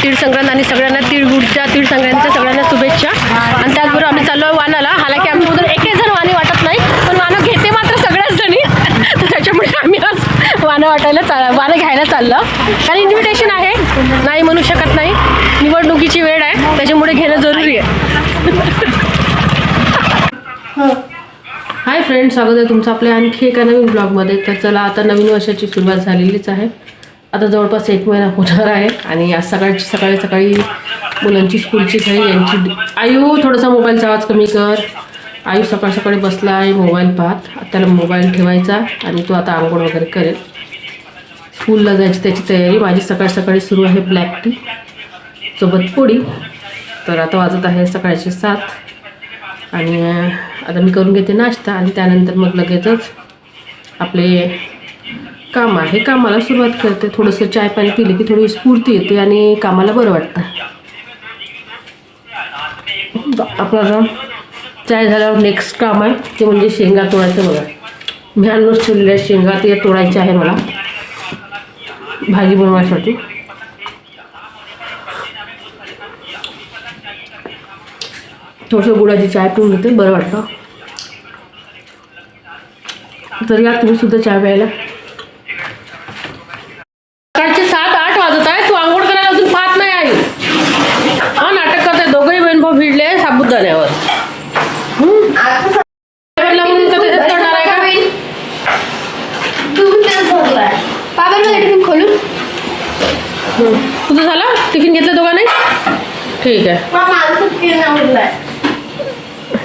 तीळ संक्रांत आणि सगळ्यांना तिळगुळच्या तीळ संक्रांतीच्या सगळ्यांना शुभेच्छा. आणि त्याचबरोबर आम्ही चाललो वानाला. हालाकी आम्ही मधून एक जण वाणी वाटत नाही, पण वानं घेते मात्र सगळ्याच जणी. तर त्याच्यामुळे आम्ही आज वानं वानं घ्यायला चाललं. कारण इन्व्हिटेशन आहे, नाही म्हणू शकत नाही, निवडणुकीची वेळ आहे, त्याच्यामुळे घेणं जरुरी आहे. हाय फ्रेंड्स, स्वागत आहे तुमचं आपल्या आणखी एका नवीन ब्लॉगमध्ये. तर चला, आता नवीन वर्षाची सुरुवात झालेलीच आहे. आता जवळपास 1 महिना होणार आहे आणि आज सकाळी मुलांची स्कूलची घाई. यांची आयु थोडासा मोबाईलचा आवाज कमी कर. आयु सकाळी बसला आहे मोबाईल पाहत. त्याला मोबाईल ठेवायचा आणि तो आता आंघोळ वगैरे करेल. स्कूलला जायची त्याची तयारी. माझी सकाळी सुरू आहे ब्लॅक टी सोबत पोळी. तर आता वाजत आहे सकाळचे 7 आणि आता मी करून घेते नाश्ता आणि त्यानंतर मग लगेचच आपले काम आहे, कामाला सुरुवात करते. थोडंसं चाय पाणी पिले की थोडी स्फूर्ती येते आणि कामाला बरं वाटतं. आपला चाय झाल्यावर नेक्स्ट काम आहे ते म्हणजे शेंगा तोडायचं. बघा, मी आणूनच ठेवलेल्या शेंगा ते तोडायचे आहे मला भाजी बनवण्यासाठी. थोडंसं गुळाची चाय पिऊन घेते, बरं वाटतं. तर या तुम्ही सुद्धा चाय प्यायला. सकाळचे 7-8 वाजत आहे. तू आंघोळ करायला अजून पाहत नाही आई. हा, नाटक करताय दोघंही बहीण भाऊ भिडले साबुदाण्यावर. तुझं झालं? टिफिन घेतलं दोघांनी? ठीक आहे.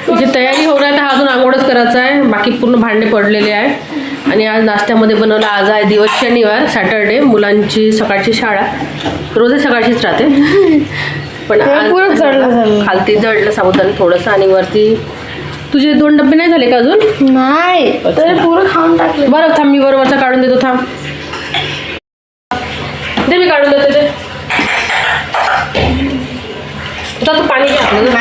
तिची तयारी होणार आहे. तर अजून आंघोळच करायचं आहे. बाकी पूर्ण भांडे पडलेले आहे. आणि आज नाश्त्यामध्ये बनवलं. आज आहे दिवस शनिवार, सॅटर्डे. मुलांची सकाळची शाळा रोजही सकाळचीच राहते, पण आज खालती जडलं साबुदाणा थोडंसं. आणि वरती तुझे 2 डबे नाही झाले का अजून? नाही, तर पूर्ण खाऊन टाकले. बरं थांब, मी वरचा काढून देतो. थांब दे, मी काढून देते. ते तू पाणी घ्या आपलं.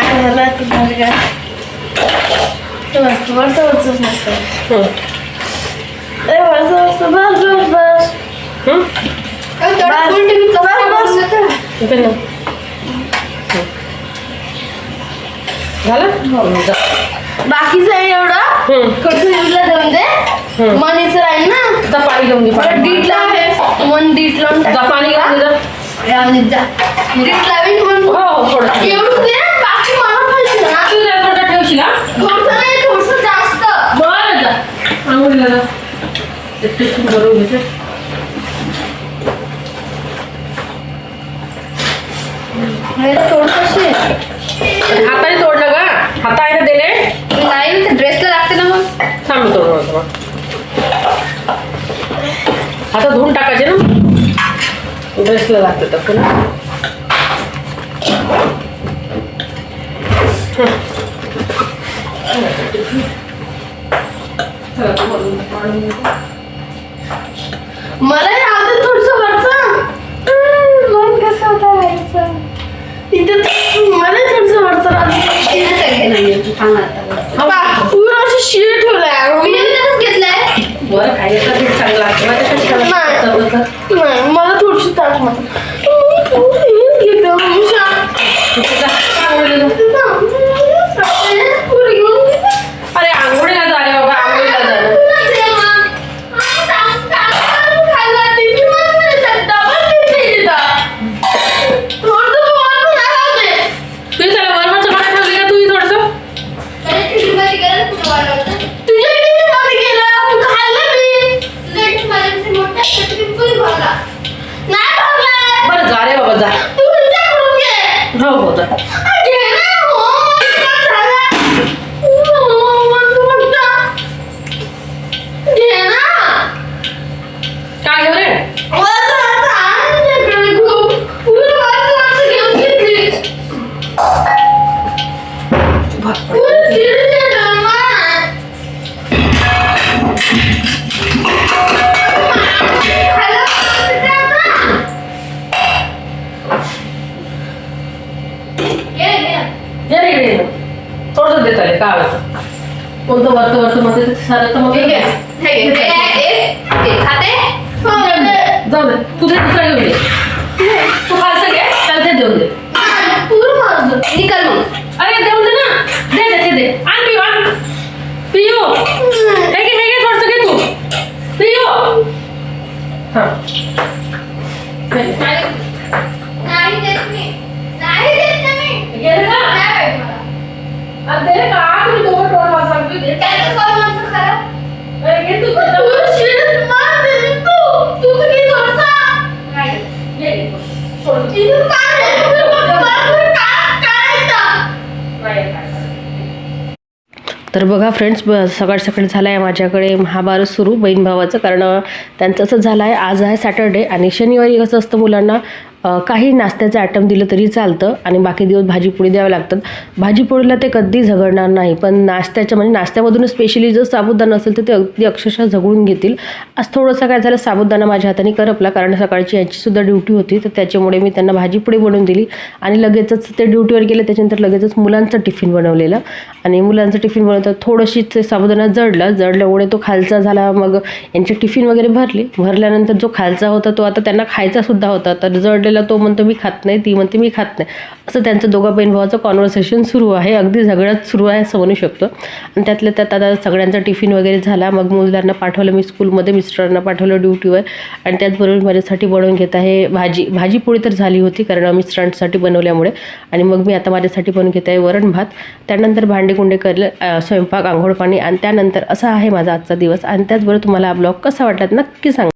बाकीचं आहे एवढं थोडस देऊन दे. मनीचं राहील ना, पाणी घेऊन घे. डीटला आहे, मन डीट लावून पाणी घेऊन दे. डीट लावीन मग. हो, थोडं एवढं दे. बाकी मला पाहिजे ना, तू ठेवशील. थोडंसं नाही, थोडंसं जास्त. बरं जा आंघोळीला टिफिन भरून घेते. तोड कशी हाताने तोडलं का? हाता आहे ना दिले? नाही, ड्रेसला लागते ना. मग थांब तोडून आता धुवून टाकायचे ना, ड्रेसला लागते तर पुन्हा. मला राहते थोडंसं वरचं. मन कसं करायचं इथे. मला थोडंसं वरचं पूर्ण अशी शिळ ठेवलाय. मी घेतलाय. बरं काय चांगलं लागतं. नाही, मला थोडीशी ताट घेतो. अरे आंघोळीला जा रे बाबा, आंघोळीला जा. बरं जा रे बाबा, जा. हो जा. थोडंसं देत आले काय कोणतं वरत मध्ये ते सारं तर मग जाऊ दे तू ते दुसरा घेऊन दे तू खालचं घे त्याला ते देऊन दे निकल मग अरे देऊन दे ना दे दे आण पियो हे घे थोडंसं घे तू पियो हां नाही देत मी नाही देत ना मी गेलं का नाही पाहिजे मला. अरे दे का तुम्ही दोघं टोळ वाजवतो दे त्याचं काय म्हणतो खरं? अरे घे तू तू शिरत मार दे तू तर किती वर्षा? नाही. घे सोड इथं काय आहे? तुझं काय इथं? नाही तर बघा फ्रेंड्स सकाळ सकाळी झालं आहे माझ्याकडे महाभारत सुरू बहीण भावाचं कारण त्यांचं असं झालं आहे आज आहे सॅटर्डे आणि शनिवारी कसं असतं मुलांना काही नाश्त्याचं आयटम दिलं तरी चालतं आणि बाकी दिवस भाजीपोळी द्यावं लागतात भाजीपोळीला ते कधी झगडणार नाही पण नाश्त्याच्या म्हणजे नाश्त्यामधूनच स्पेशली जर साबुदाणा असेल तर ते अगदी अक्षरशः झगडून घेतील आज थोडंसं काय झालं साबुदाणा माझ्या हाताने करपला कारण सकाळची यांचीसुद्धा ड्युटी होती तर त्याच्यामुळे मी त्यांना भाजीपोळी बनवून दिली आणि लगेचच ते ड्युटीवर गेले त्याच्यानंतर लगेचच मुलांचं टिफिन बनवलेलं आणि मुलांचं टिफिन बनवतात थोडंशी ते साबुदाणा जडल्यामुळे तो खालचा झाला मग यांचे टिफिन वगैरे भरल्यानंतर जो खालचा होता तो आता त्यांना खायचा सुद्धा होता तर जडलेला तो म्हणतो मी खात नाही ती म्हणते मी खात नाही असं त्यांचं दोघा बहीण भावाचं कॉन्व्हर्सेशन सुरू आहे अगदी झगड्यात सुरू आहे असं म्हणू शकतो आणि त्यातल्या त्यात आता सगळ्यांचा टिफिन वगैरे झाला मग मुलांना पाठवलं मी स्कूलमध्ये मिस्टरांना पाठवलं ड्युटीवर आणि त्याचबरोबर माझ्यासाठी बनवून घेत आहे भाजीपोळी तर झाली होती कारण मिस्टरांसाठी बनवल्यामुळे आणि मग मी आता माझ्यासाठी बनवून घेत आहे वरण भात त्यानंतर भांडेकुंडे करलं स्वयंपाक आंघोळ पाणी आणि त्यानंतर असा आहे माझा आजचा दिवस आणि त्याचबरोबर तुम्हाला हा ब्लॉग कसा वाटला नक्की सांगा